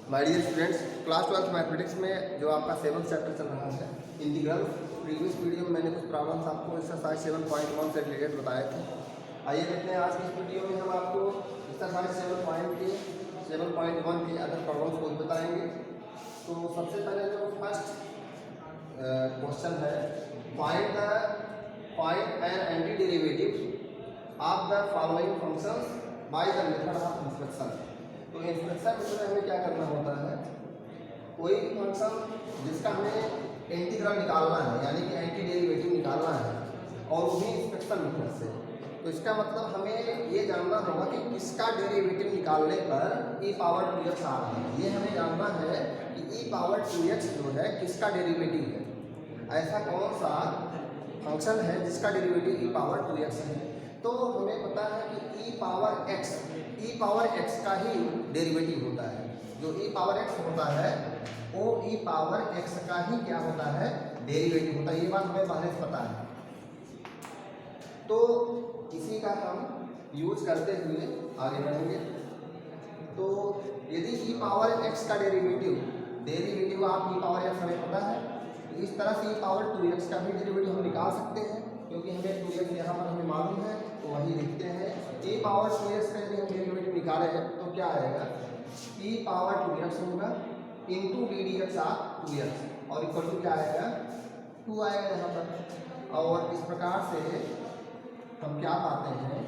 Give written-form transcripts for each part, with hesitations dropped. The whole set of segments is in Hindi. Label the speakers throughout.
Speaker 1: My dear students, class 12 mathematics में जो आपका 7th चैप्टर चल रहा है इंटीग्रल। प्रीवियस वीडियो में मैंने कुछ प्रॉब्लम्स आपको एक्सरसाइज 7.1 से रिलेटेड बताए थे। आइए देखते हैं आज की इस वीडियो में हम आपको एक्सरसाइज 7.1 के अदर प्रॉब्लम्स को बताएंगे। तो सबसे पहले जो फर्स्ट क्वेश्चन है, find an anti derivative of the following functions by the method of inspection. तो इंस्पेक्शन में हमें क्या करना होता है, कोई भी फंक्शन जिसका हमें इंटीग्रल निकालना है यानी कि एंटी डेरिवेटिव निकालना है और वो भी इंस्पेक्शन मेथड से। तो इसका मतलब हमें ये जानना होगा कि किसका डेरिवेटिव निकालने पर e पावर 2x आ रहा है। ये हमें जानना है कि e पावर 2x जो है किसका डेरिवेटिव है। ऐसा कौन सा फंक्शन है जिसका डेरिवेटिव e पावर 2x है। तो हमें पता है कि e पावर x का ही डेरिवेटिव होता है। जो e पावर x होता है वो e पावर x का ही क्या होता है, डेरिवेटिव होता है। ये बात हमें पहले से पता है। तो इसी का हम यूज करते हुए आगे बढ़ेंगे। तो यदि e पावर x का डेरिवेटिव आप e पावर x हमें पता है, तो इस तरह से e पावर 2x का भी डेरिवेटिव हम निकाल सकते हैं, क्योंकि हमें 2x यहाँ पर हमें मालूम है। तो वही लिखते हैं e पावर 2x का यदि हम डेरिवेटिव निकाले हैं तो क्या आएगा, e पावर 2x होगा into d D x of 2x और इक्वल टू क्या आएगा, 2 आएगा यहाँ पर। और इस प्रकार से हम क्या पाते हैं,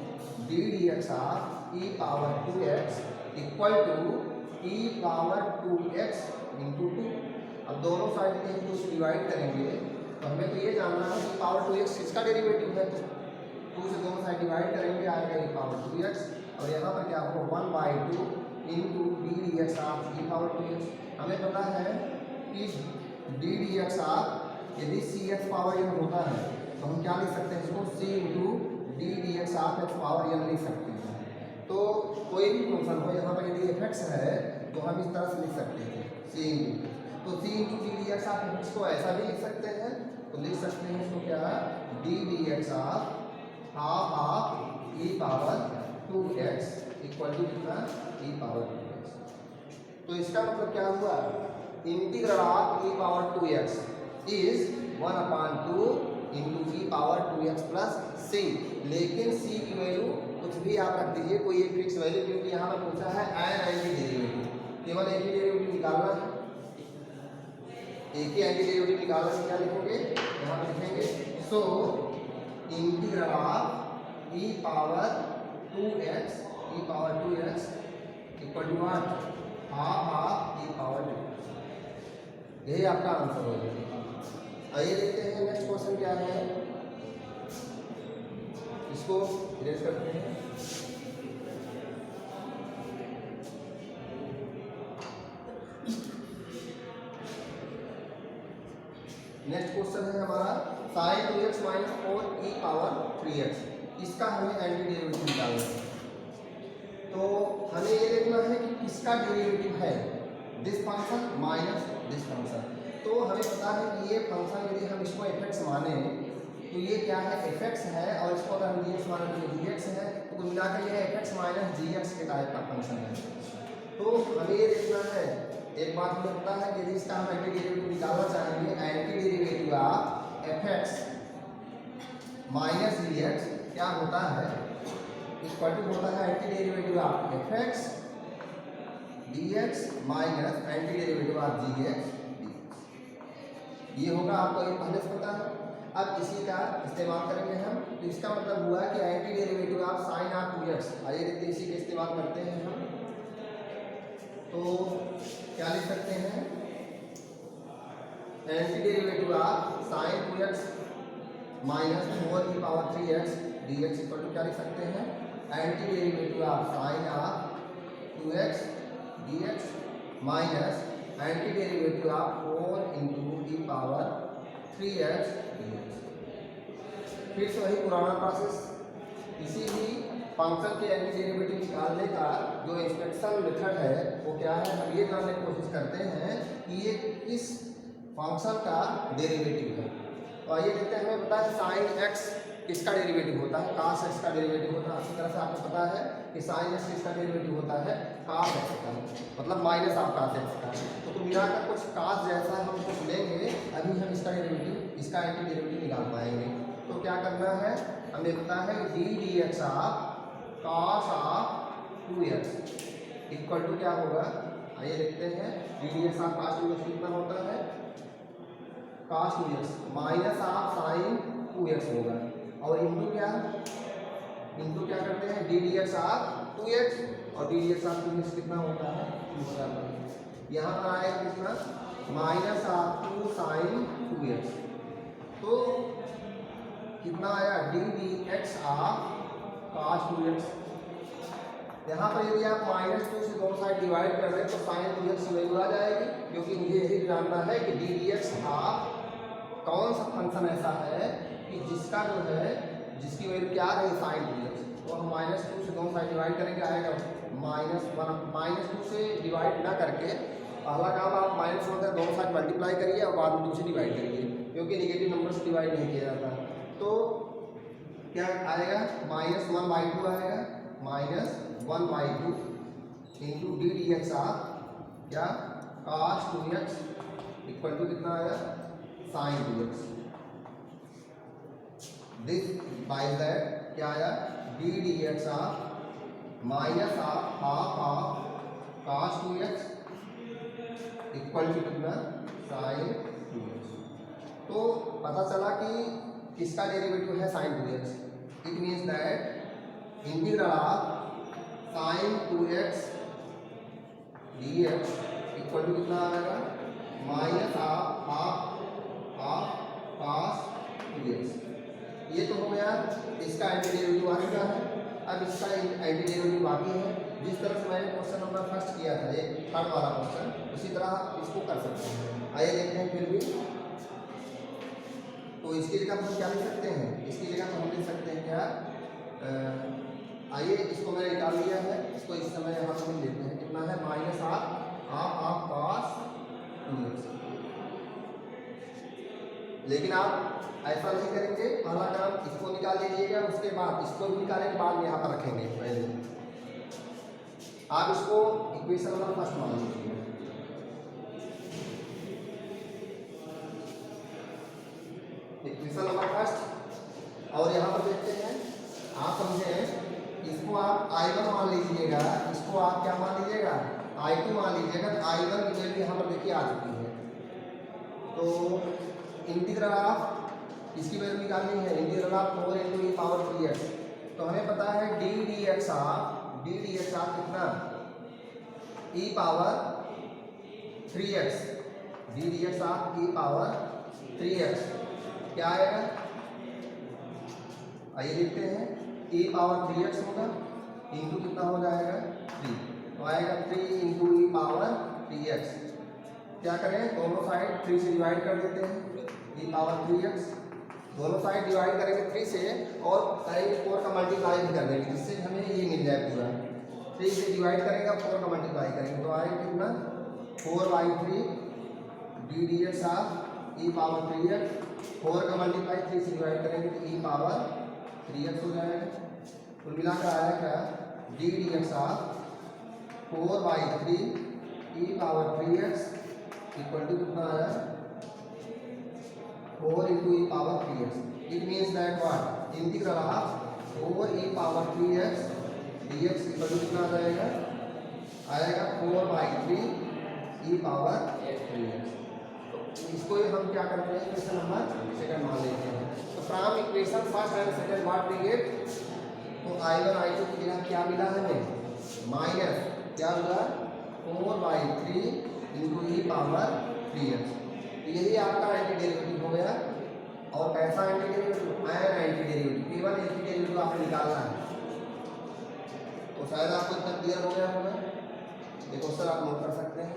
Speaker 1: d D x of e power 2x equal to e power 2x into 2। अब दोनों साइड में हम 2 से डिवाइड करेंगे तो हमें तो ये जानना है कि पावर 2x किसका डेरिवेटिव है। तो 2 से दोनों साइड डिवाइड करेंगे, आएगा e पावर 2x और यहाँ पर क्या होगा 1/2 into d D x of e power 2x। हमें पता है कि डी डी एक्स ऑफ यदि सी एक्स पावर n होता है तो हम क्या लिख सकते हैं, इसको c into d D x of x power n लिख सकते हैं। तो कोई भी फंक्शन हो, यहाँ पर यदि एफ एक्स है तो हम इस तरह से लिख सकते हैं c इंटू, तो c into d D x of x को ऐसा भी लिख सकते हैं। तो लिख सकते हैं इसको क्या, d D x of half of e power 2x equal to कितना, e पावर 2x। तो इसका मतलब क्या हुआ, integral of e power 2x is 1/2 into e power 2x plus c। लेकिन c की वैल्यू कुछ भी आप रख दीजिए, कोई एक फिक्स वैल्यू, क्योंकि यहाँ पर पूछा है एन एंटी डेरिवेटिव, केवल एक ही डेरिवेटिव निकालना है। एक ही एंटी डेरिवेटिव निकालना है, क्या लिखेंगे यहाँ पर लिखेंगे, so integral of e power 2x equal to half e power 2। यही आपका आंसर हो जाएगा। आइए देखते हैं नेक्स्ट क्वेश्चन क्या है, इसको इरेज करते हैं। नेक्स्ट क्वेश्चन है हमारा sin 2x minus 4 e power 3x। इसका हमें एंटी डेरिवेटिव निकालना है। तो हमें ये देखना है कि किसका डेरिवेटिव है, this function minus this function. तो हमें पता है कि ये फंक्शन यदि हम इसको fx माने तो ये क्या है, fx है, और इसको अगर हम gx माने तो ये gx है। तो कुल मिलाकर ये fx माइनस gx के टाइप का फंक्शन है। तो हमें ये देखना है, एक बात हमें पता है कि यदि इसका हम एंटी डेरिवेटिव निकालना चाहेंगे, anti derivative of fx minus gx क्या होता है, इक्वल टू होता है anti derivative of fx dx minus anti derivative of gx dx। ये होगा, आपको ये पहले से पता है। अब इसी का इस्तेमाल करेंगे हम। तो इसका मतलब हुआ कि anti derivative of sine of 2x। आइए देखते हैं इसी का इस्तेमाल करते हैं हम। तो क्या लिख सकते हैं, anti derivative of sine 2x minus 4 e power 3x dx equal to क्या लिख सकते हैं, anti derivative of sine of 2x dx minus anti derivative of 4 into e power 3x dx। फिर से वही पुराना प्रोसेस, किसी भी फंक्शन के एंटी डेरिवेटिव निकालने का जो इंस्पेक्शन मेथड है वो क्या है, हम ये जानने की कोशिश करते हैं कि ये किस फंक्शन का डेरिवेटिव है। तो आइए देखते हैं, हमें पता है साइन x किसका डेरिवेटिव होता है, cos x का डेरिवेटिव होता है। अच्छी तरह से आपको पता है कि साइन x किसका डेरिवेटिव होता है, cos x का, मतलब माइनस ऑफ cos x का। तो मिलाकर कुछ cos जैसा हम कुछ लेंगे, अभी हम इसका डेरिवेटिव, इसका एंटी डेरिवेटिव निकाल पाएंगे। तो क्या करना है, हमें पता है d D x of cos of 2x equal to क्या होगा, आइए लिखते हैं, d D x of cos 2x कितना होता है, cos 2x minus of sin 2x होगा, और इंटू क्या करते हैं, d D x of 2x, और D D x of 2x कितना होता है, 2 यहाँ पर आएगा कितना, माइनस ऑफ 2 sin 2x, तो कितना आया, d D x of cos 2x। यहाँ पर यदि आप -2 से दोनों साइड डिवाइड कर दें तो sin 2x वैल्यू आ जाएगी, क्योंकि मुझे यही जानना है कि डी डी एक्स ऑफ कौन सा फंक्शन ऐसा है कि जिसका जो है, जिसकी वैल्यू क्या रही sin 2x। तो हम -2 से दोनों साइड डिवाइड करेंगे, आएगा -1, -2 से डिवाइड ना करके पहला काम आप -1 से दोनों साइड मल्टीप्लाई करिए और बाद में 2 से डिवाइड करिए, क्योंकि निगेटिव नंबर से डिवाइड नहीं किया जाता। तो क्या आएगा, -1/2 आएगा, -1/2 into d D x of क्या, cos 2x इक्वल टू कितना आया, sin 2x। This by that क्या आया, d D x of minus of half of cos 2x equal to कितना, sin 2x। तो पता चला कि किसका डेरिवेटिव है sin 2x। It means that integral of sin 2x dx equal to कितना आएगा, minus of half of cos 2x। ये तो हो गया, इसका एंटी डेरिवेटिव आ चुका है। अब इसका एंटी डेरिवेटिव बाकी है, जिस तरह से मैंने क्वेश्चन नंबर फर्स्ट किया था, ये थर्ड वाला क्वेश्चन, उसी तरह इसको कर सकते हैं। आइए देखते हैं फिर भी। तो इसकी जगह हम क्या लिख सकते हैं, इसकी जगह हम लिख सकते हैं क्या, आइए इसको मैंने निकाल लिया है, इसको इस समय यहाँ पर लिख लेते हैं, कितना है, माइनस ऑफ cos 2x। लेकिन आप ऐसा नहीं करेंगे, पहला काम इसको निकाल लीजिएगा, उसके बाद इसको निकालेंगे, बाद में यहाँ पर रखेंगे। पहले आप इसको इक्वेशन नंबर फर्स्ट मान लीजिए, इक्वेशन नंबर फर्स्ट, और यहाँ पर देखते हैं, आप समझें, इसको आप I1 मान लीजिएगा, इसको आप क्या मान लीजिएगा, I2 मान लीजिएगा। तो I1 की वैल्यू यहाँ पर देखिए आ चुकी है, तो इंटीग्रल ऑफ इसकी वैल्यू निकालनी है, इंटीग्रल ऑफ 4 इंटू ई पावर 3x। तो हमें पता है डी डी एक्स ऑफ कितना, e power 3x, D D x of e power 3x क्या आएगा, आइए देखते हैं, ई पावर 3x होगा, इंटू कितना हो जाएगा, 3, तो आएगा 3 इंटू ई पावर 3x। क्या करें, दोनों साइड 3 से डिवाइड कर देते हैं, ई पावर 3x, दोनों साइड डिवाइड करेंगे 3 से, और करेंगे 4 का मल्टीप्लाई भी कर देंगे, जिससे हमें ये मिल जाए पूरा। 3 से डिवाइड करेंगे, 4 का मल्टीप्लाई करेंगे, तो आएगा कितना, 4/3 D D x of e power 3x, 4 का मल्टीप्लाई 3 से डिवाइड करेंगे तो ई पावर 3x हो जाएगा। तो मिलाकर आया क्या, d D x of 4/3 e power 3x equal to कितना आया, 4 इंटू e power 3x। It means that what, integral of 4 e power 3x dx equal to कितना आ जाएगा, आएगा 4/3 ई पावर 3x। तो इसको हम क्या करते हैं, इक्वेशन नंबर सेकंड मान लेते हैं। तो from equation first and second what we get, तो I1 I2 की जगह क्या मिला हमें, माइनस क्या हुआ, 4/3 इंटू ई पावर 3x। यही आपका एंटी डेरिवेटिव हो गया। और कैसा anti derivative, an anti derivative, केवल एंटी डेरिवेटिव आपने निकालना है। तो शायद आपको इतना क्लियर हो गया होगा, देखो सर आप नोट कर सकते हैं।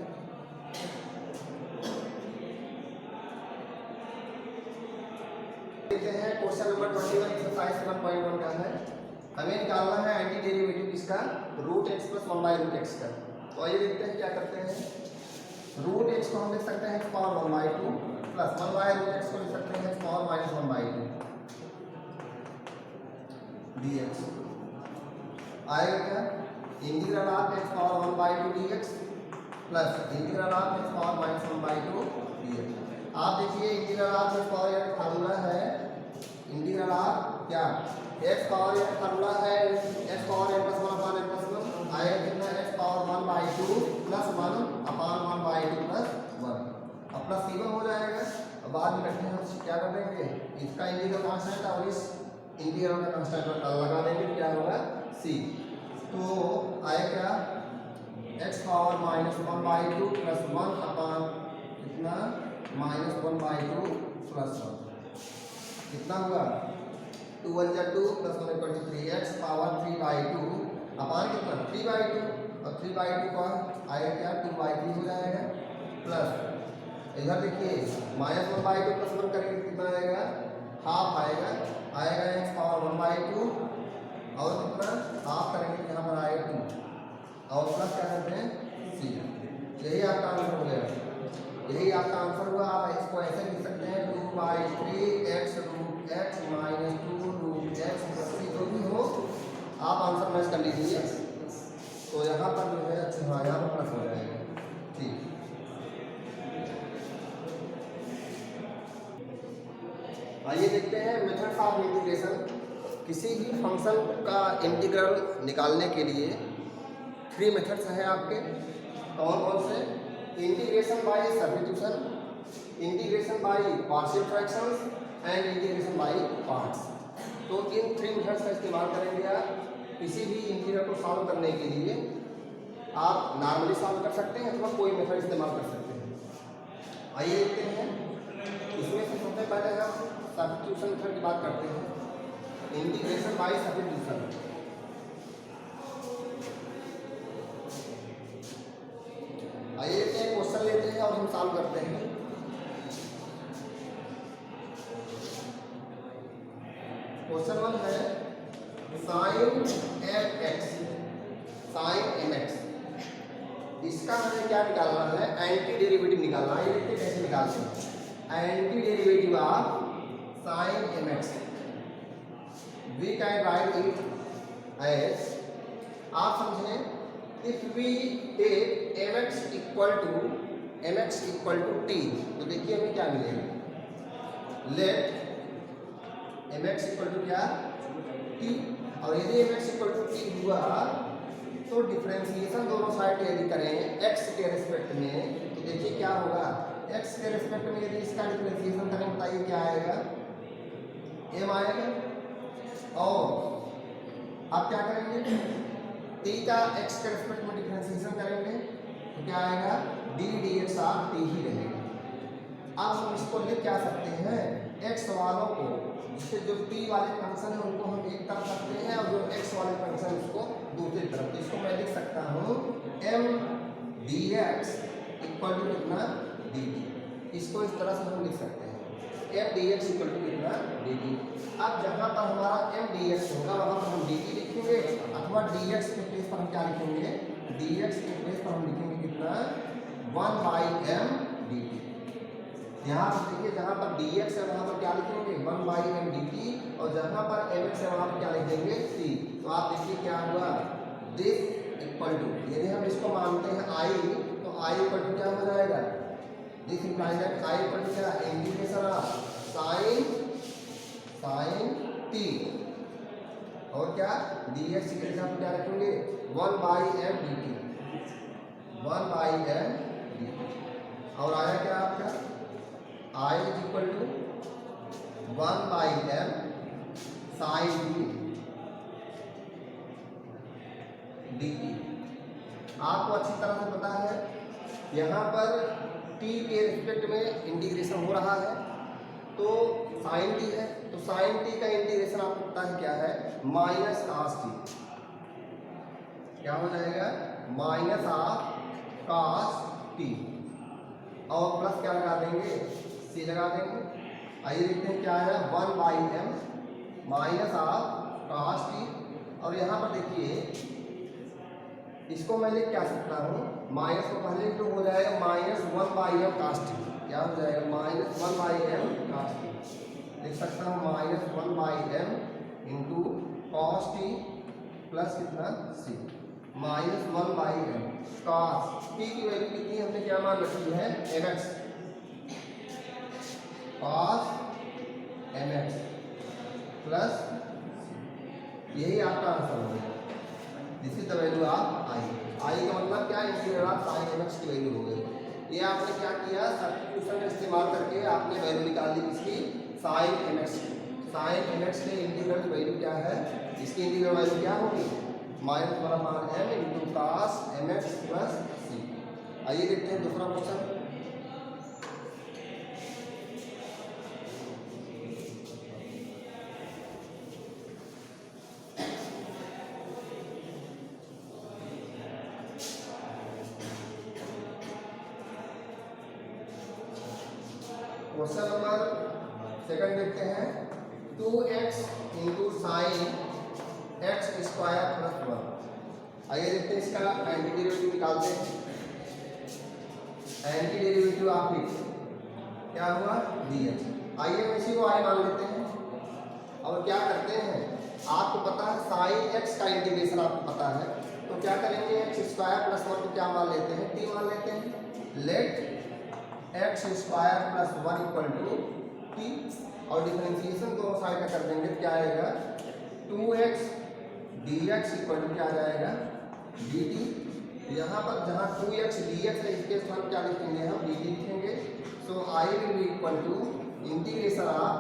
Speaker 1: देखते हैं क्वेश्चन नंबर 21 एक्सरसाइज 7.1 का है, हमें निकालना है एंटी डेरिवेटिव किसका, √x + 1/√x का। तो आइए देखते हैं क्या करते हैं। √x को हम लिख सकते हैं x⁻1/2 प्लस 1/√x को लिख सकते हैं x⁻−1/2 dx। आएगा क्या, integral of x power 1 by 2 dx plus integral of x power minus 1 by 2 dx। आप देखिए इंटीग्रल ऑफ x पावर एक फार्मूला है, इंटीग्रल ऑफ क्या x पावर एक फार्मूला है x power n plus 1 upon n plus 1 आएगा कितना x power 1 by 2 plus 1 upon 1 by 2 plus 1 अपना c1 हो जाएगा। अब बाद में करते हैं हम क्या कर देंगे, इसका इंटीग्रल कांस्टेंट और इस इंटीग्रल का कांस्टेंट लगा देंगे, क्या होगा c। तो आया क्या x power minus 1 by 2 plus 1 upon कितना माइनस 1 बाई 2 प्लस 1 कितना होगा 2 1 जा 2 plus 1 equal to 3 x power 3 by 2 upon कितना 3 बाई 2 और 3 बाई 2 का आएगा क्या 2 बाई 3 हो जाएगा प्लस इधर देखिए माइनस 1 बाई 2 प्लस 1 करेंगे कितना आएगा हाफ आएगा x पावर 1 बाई 2 और कितना हाफ करेंगे यहाँ पर आएगा 2 और प्लस क्या करते हैं c। यही आपका आंसर हो गया, यही आपका आंसर हुआ। आप इसको ऐसे लिख सकते हैं 2 by 3 x root x minus 2 root x plus c जो भी हो आप आंसर मैच कर लीजिए। तो यहाँ पर जो है अच्छा हाँ यहाँ पर प्लस हो जाएगा ठीक। आइए देखते हैं मेथड्स ऑफ इंटीग्रेशन। किसी भी फंक्शन का इंटीग्रल निकालने के लिए 3 मेथड्स हैं आपके। कौन कौन से? Integration by substitution, integration by partial fractions and integration by parts. तो इन 3 मेथड्स का इस्तेमाल करेंगे आप किसी भी इंटीग्रल को सॉल्व करने के लिए। आप नॉर्मली सॉल्व कर सकते हैं अथवा कोई मेथड इस्तेमाल कर सकते हैं। आइए देखते हैं, इसमें से सबसे पहले हम सब्स्टिट्यूशन मेथड की बात करते हैं, इंटीग्रेशन बाय सब्स्टिट्यूशन। आइए एक क्वेश्चन लेते हैं और हम सॉल्व करते हैं। क्वेश्चन 1 है sin mx, sin mx इसका हमें क्या निकालना है, एंटी डेरिवेटिव निकालना है। ये देखिए कैसे निकालते हैं, anti derivative of sin mx we can write it as, आप समझें if we take mx equal to t, तो देखिए हमें क्या मिलेगा, लेट mx इक्वल टू क्या t, और यदि mx इक्वल टू t हुआ तो डिफरेंशिएशन दोनों साइड यदि करें x के रिस्पेक्ट में तो देखिए क्या होगा, x के रिस्पेक्ट में यदि इसका डिफरेंशिएशन करें बताइए क्या आएगा, m आएगा। और आप क्या करेंगे, t का x के रिस्पेक्ट में डिफरेंशिएशन करेंगे तो क्या आएगा, d dx ऑफ t ही रहेगा। अब हम इसको लिख क्या सकते हैं, x वालों को जिससे जो t वाले फंक्शन है उनको हम एक तरफ रखते हैं और जो x वाले फंक्शन उसको दूसरी तरफ। तो इसको मैं लिख सकता हूँ m dx इक्वल टू कितना dt, इसको इस तरह से हम लिख सकते हैं m dx इक्वल टू कितना dt। अब जहाँ पर हमारा m dx होगा वहाँ पर हम dt लिखेंगे अथवा dx के प्लेस पर हम क्या लिखेंगे, dx के प्लेस पर हम लिखेंगे कितना 1 बाई m dt। यहाँ पर देखिए जहाँ पर dx है वहाँ पर क्या लिखेंगे 1 बाई m dt और जहाँ पर mx है वहाँ पर क्या लिख देंगे c। तो आप देखिए क्या हुआ, दिस इक्वल टू, यदि हम इसको मानते हैं i तो i इक्वल टू क्या हो जाएगा, this implies that i equal to क्या, इंटीग्रेशन ऑफ sin t और क्या dx की जगह पर क्या रखेंगे 1 by m dt, 1 by m dt। और आया क्या आपका I is equal to 1 by m sine dt। आपको अच्छी तरह से पता है यहाँ पर t के रिस्पेक्ट में इंटीग्रेशन हो रहा है तो साइन t है, तो साइन t का इंटीग्रेशन आपको पता है क्या है, माइनस cos t, क्या हो जाएगा माइनस ऑफ cos t और प्लस क्या लगा देंगे c लगा देंगे। आइए देखते हैं क्या है 1 by m minus of cos t और यहाँ पर देखिए इसको मैं लिख क्या सकता हूँ, माइनस को पहले तो हो जाएगा minus 1 by m cos t, क्या हो जाएगा minus 1 by m cos t, लिख सकता हूँ minus 1 by m into cos t plus कितना c। -1/n cos t की वैल्यू कितनी हमने क्या मान रखी है mx cos mx प्लस यही आपका आंसर हो गया। This is the value of I. I का मतलब क्या इंटीग्रल ऑफ sin mx की वैल्यू हो गई। ये आपने क्या किया सब्स्टिट्यूशन का इस्तेमाल करके आपने वैल्यू निकाल दी इसकी sin mx की। sin mx के इंटीग्रल की वैल्यू क्या है, इसकी इंटीग्रल वैल्यू क्या होगी -1/m into cos mx plus c। आइए देखते हैं दूसरा क्वेश्चन। क्वेश्चन नंबर सेकंड देखते हैं 2x into sine x square plus 1। आइए देखते हैं इसका एंटी डेरिवेटिव निकालते हैं। एंटी डेरिवेटिव ऑफ x क्या हुआ dx। आइए हम इसी को y मान लेते हैं और क्या करते हैं, आपको पता है साइन x का इंटीग्रेशन आपको पता है, तो क्या करेंगे एक्स स्क्वायर प्लस 1 को क्या मान लेते हैं t मान लेते हैं। Let x square plus 1 equal to t और डिफरेंशिएशन दोनों साइड का कर देंगे, क्या आएगा 2x dx इक्वल टू क्या आ जाएगा dt। यहाँ पर जहाँ 2x dx है इसके स्थान क्या लिखेंगे हम dt लिखेंगे। So I will be equal to integration of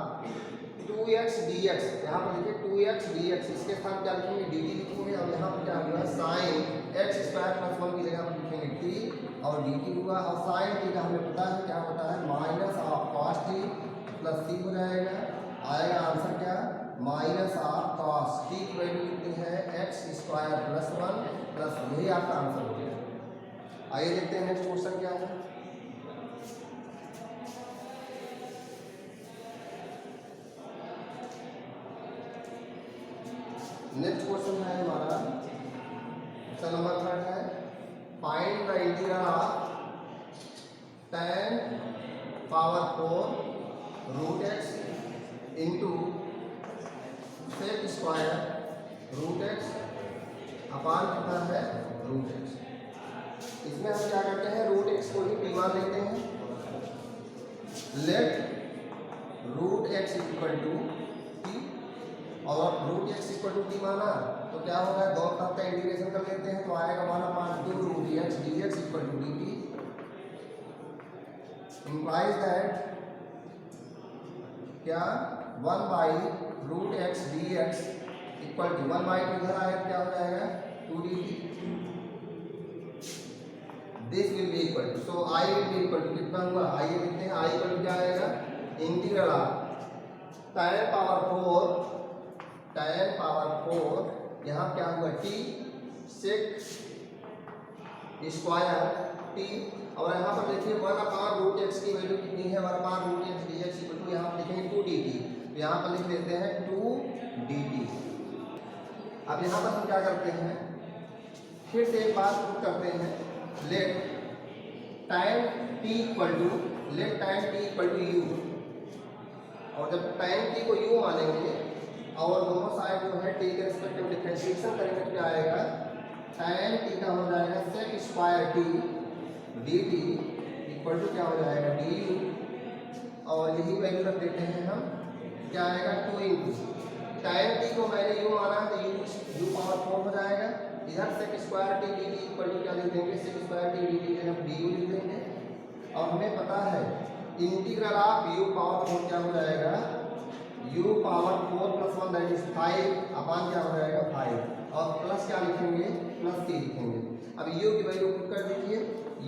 Speaker 1: 2x dx, यहाँ पर लिखिए 2x dx इसके स्थान क्या लिखेंगे dt लिखेंगे। और यहाँ पर क्या हुआ साइन एक्स स्क्वायर प्लस 1 की जगह पर लिखेंगे t और dt हुआ। और साइन t का हमें पता है क्या होता है minus of cos t plus c हो जाएगा। आएगा आंसर क्या माइनस ऑफ cos t की वैल्यू कितनी है एक्स स्क्वायर प्लस 1 प्लस यही आपका आंसर हो गया। आइए देखते हैं नेक्स्ट क्वेश्चन क्या है। नेक्स्ट क्वेश्चन है हमारा क्वेश्चन नंबर 3 है find the integral of tan power 4 root X into sec square root X upon कितना है रूट एक्स। इसमें हम क्या करते हैं रूट एक्स को ही p मान लेते हैं। Let root x equal to t और root x equal to t माना तो क्या होगा दो तरफ का इंटीग्रेशन कर लेते हैं, तो आएगा 1/2 root x dx equal to dt implies that क्या 1/√x dx इक्वल टू 1/2 इधर आएगा क्या हो जाएगा 2 dt। This will be equal to so I will be equal to कितना हुआ आइए देखते हैं आई इक्वल टू क्या आएगा इंटीग्रल ऑफ tan पावर 4 यहाँ क्या हुआ t सेक स्क्वायर t और यहाँ पर देखिए 1/√x की वैल्यू कितनी है 1/√x dx इक्वल टू यहाँ पर लिखेंगे 2 dt, तो यहाँ पर लिख देते हैं 2 dt। अब यहाँ पर हम क्या करते हैं फिर से एक बात प्रूव करते हैं। Let tan t equal to u और जब tan t को u मानेंगे और दोनों साइड जो है t के रिस्पेक्ट में डिफरेंशिएशन करेंगे तो क्या आएगा tan t का हो जाएगा sec square t dt equal to क्या हो जाएगा du और यही वैल्यू रख देते हैं हम क्या आएगा 2 इंटू tan t को मैंने u माना है तो u पावर 4 हो जाएगा। इधर sec square t dt equal to क्या लिख देंगे sec स्क्वायर t dt के हम du लिख देंगे। और हमें पता है इंटीग्रल ऑफ u पावर 4 क्या हो जाएगा u power 4 plus 1 that is 5 अपान क्या हो जाएगा 5 और प्लस क्या लिखेंगे प्लस t लिखेंगे। अब u की वैल्यू पुट कर दीजिए,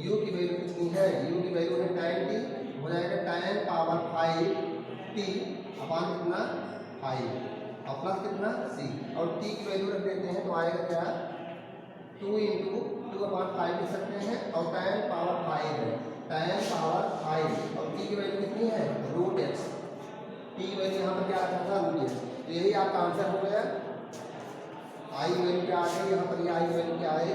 Speaker 1: u की वैल्यू कितनी है u की वैल्यू है tan t हो जाएगा tan पावर 5 t अपान कितना 5 और प्लस कितना c और t की वैल्यू रख देते हैं तो आएगा क्या 2 इंटू 2/5 लिख सकते हैं और tan पावर 5 है tan पावर 5 और t की वैल्यू कितनी है रूट एक्स t की वैल्यू यहाँ पर क्या आता था रूट एक्स। तो यही आपका आंसर हो गया। आई वैल्यू क्या आ गई यहाँ पर, ये आई वैल्यू क्या है